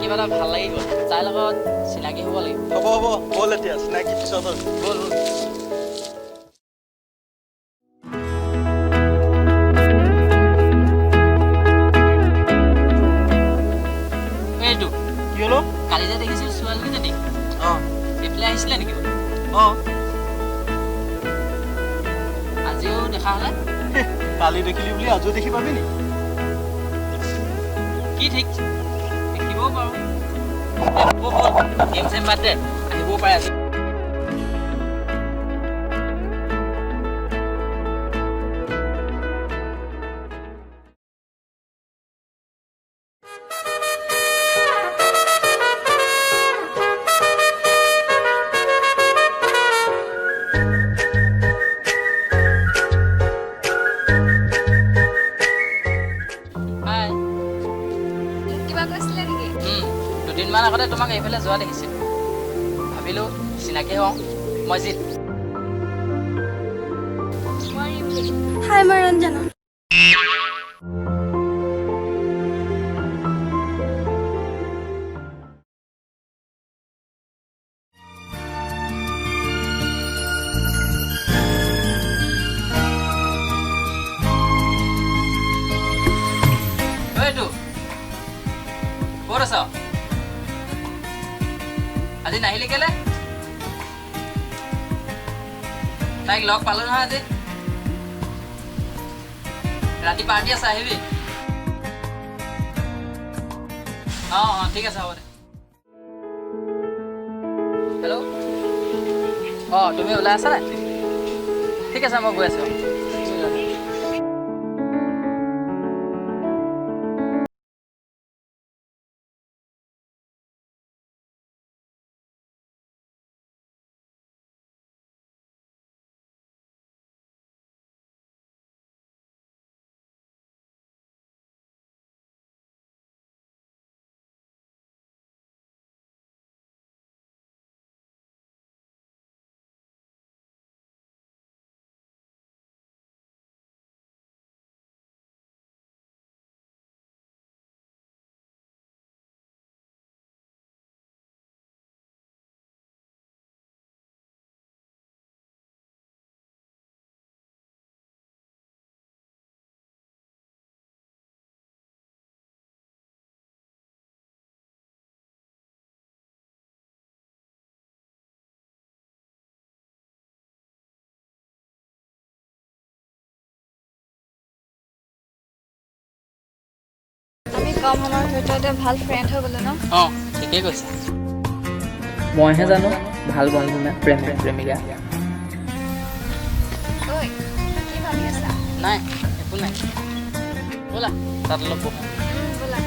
কিবা এটা ভাল লাগি গ'ল তাইৰ লগত চিনাকি হ'ব লাগিব হ'ব হ'ব ব'ল এতিয়া চিনাকি পিছত ব'ল ব'ল এইটো কি হলো কালি যে দেখিছিল ছোৱালীজনী এইফালে আহিছিলে নেকি আজিও দেখা হ'লে কালি দেখিলি বুলি আজিও দেখি পাবি নি কি ঠিক দেখিবও পাৰোঁ গেম চেম বাদ দে আহিবও পাৰে আজি দুদিনমান আগতে তোমাক এইফালে যোৱা দেখিছিলোঁ ভাবিলোঁ চিনাকি হওঁ মই জিত হাই মই ৰঞ্জনা এইটো ক'ত আছ আজি নাহিলি কেলে তাইক লগ পালো নহয় আজি ৰাতি পাৰ্টি আছে আহিবি অঁ ঠিক আছে হ'ব দে হেল্ল' তুমি ওলাই আছা নাই ঠিক আছে মই গৈ আছোঁ আমি কম সময়ৰ ভিতৰতে ভাল ফ্ৰেণ্ড হৈ গ'লো ন ঠিকেই কৈছে মইহে জানো ভাল বন্ধু নে প্ৰেমিকা ঐ কি ভাবি আছা নাই একো নাই ব'লা তাত অলপ বহো ব'লা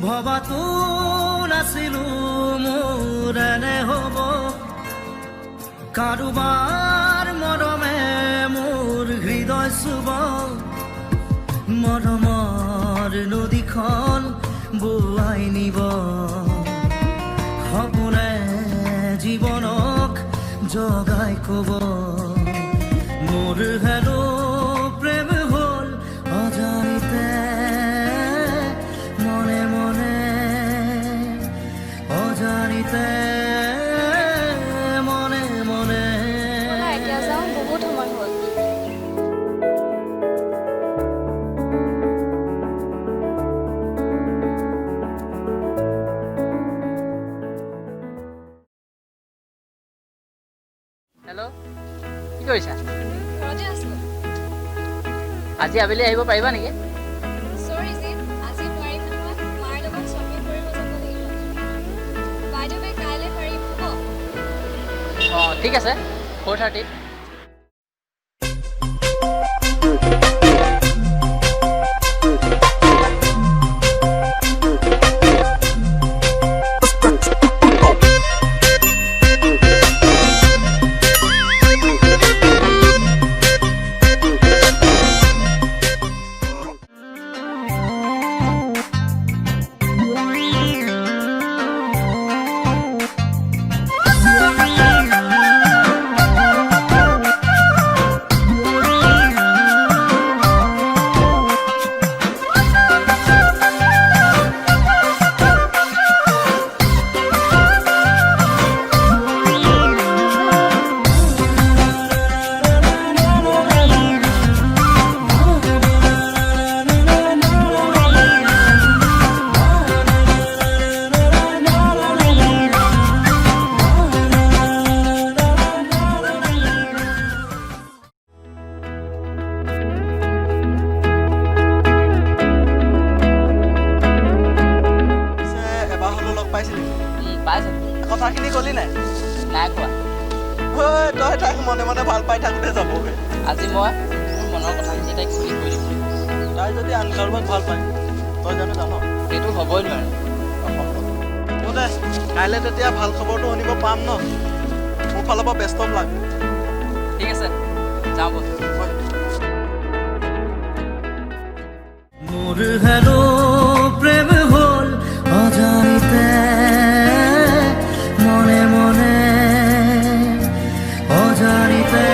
ভবাতো নাছিলো মোৰ এনে হ'ব কাৰোবাৰ মৰমে মোৰ হৃদয় চুব মৰমৰ নদীখন বোৱাই নিব সপোনে জীৱনক জগাই কব মোৰ হেনো প্ৰেম হ'ল অজানিতে মনে মনে অজানিতে মনে মনে এতিয়া যাওঁ বহুত সময় হ'ল হেল্ল' কি কৰিছা ঘৰতে আছোঁ আজি আবেলি আহিব পাৰিবা নেকি চৰি জিত আজি নোৱাৰিম নহয় মাৰ লগত শ্বপিং কৰিব যাব লাগিব বাইদেৱে কাইলৈ পাৰিম হ'ব ঠিক আছে 4:30 তই তাইক মনে মনে ভাল পাই থাকোঁতে যাবগৈ। আজি মই মোৰ মনৰ কথাখিনি তাইক খুলি কৈ দিম। তাই যদি আন কাৰোবাক ভাল পায় তই জানো জান? সেইটো হ'বই নোৱাৰে। হ'ব দে, কাইলৈ তেতিয়া ভাল খবৰটো শুনিব পাম ন? মোৰ ফালৰ পৰা বেষ্ট অফ লাক। ঠিক আছে, যাওঁ বল। মোৰ হেলো প্ৰেম হল অজানিতে মনে মনে অজানিতে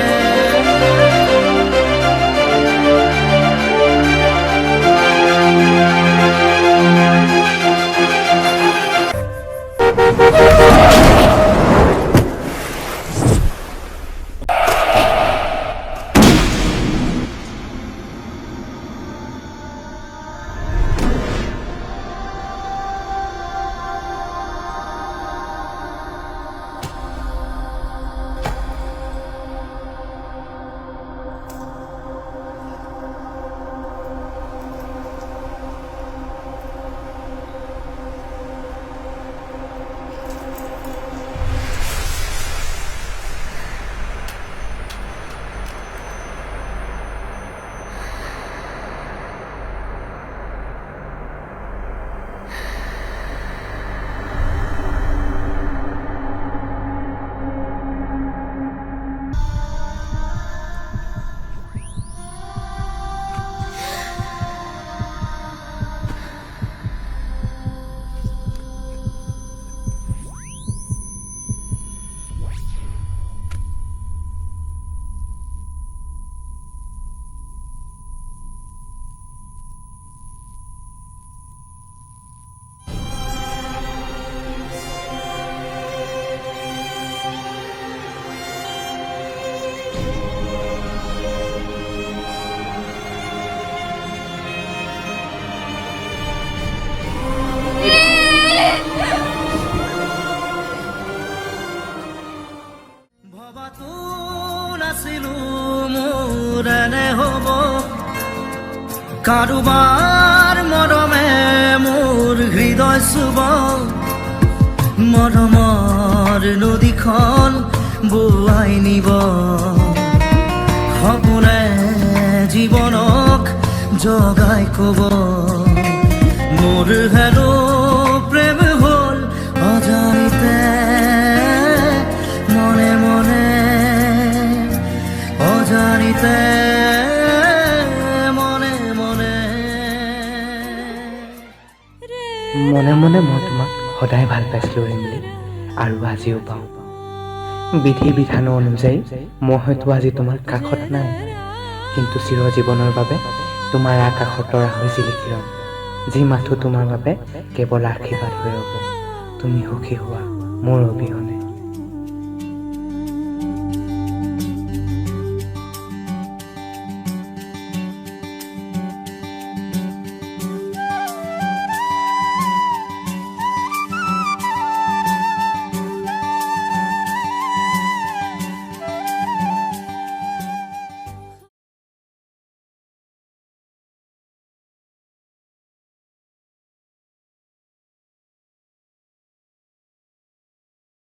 কাৰোবাৰ মৰমে মোৰ হৃদয় চুব মৰমৰ নদীখন বোৱাই নিব সপোনে জীৱনক জগাই কব মোৰ হেলো প্ৰেম হল অজানিতে মনে মনে অজানিতে মনে মনে মই তোমাক সদায় ভাল পাইছিলোঁ ৰিমলি, আৰু আজিও পাওঁ। বিধি বিধানৰ অনুযায়ী মই হয়তো আজি তোমাৰ কাষত নাই, কিন্তু চিৰজীৱনৰ বাবে তোমাৰ আকাশৰ তৰা হৈ জিলিকি ৰ'ম, যি মাথো তোমাৰ বাবে কেৱল আশীৰ্বাদ হৈ ৰ'ব। তুমি সুখী হোৱা মোৰ অবিহনে।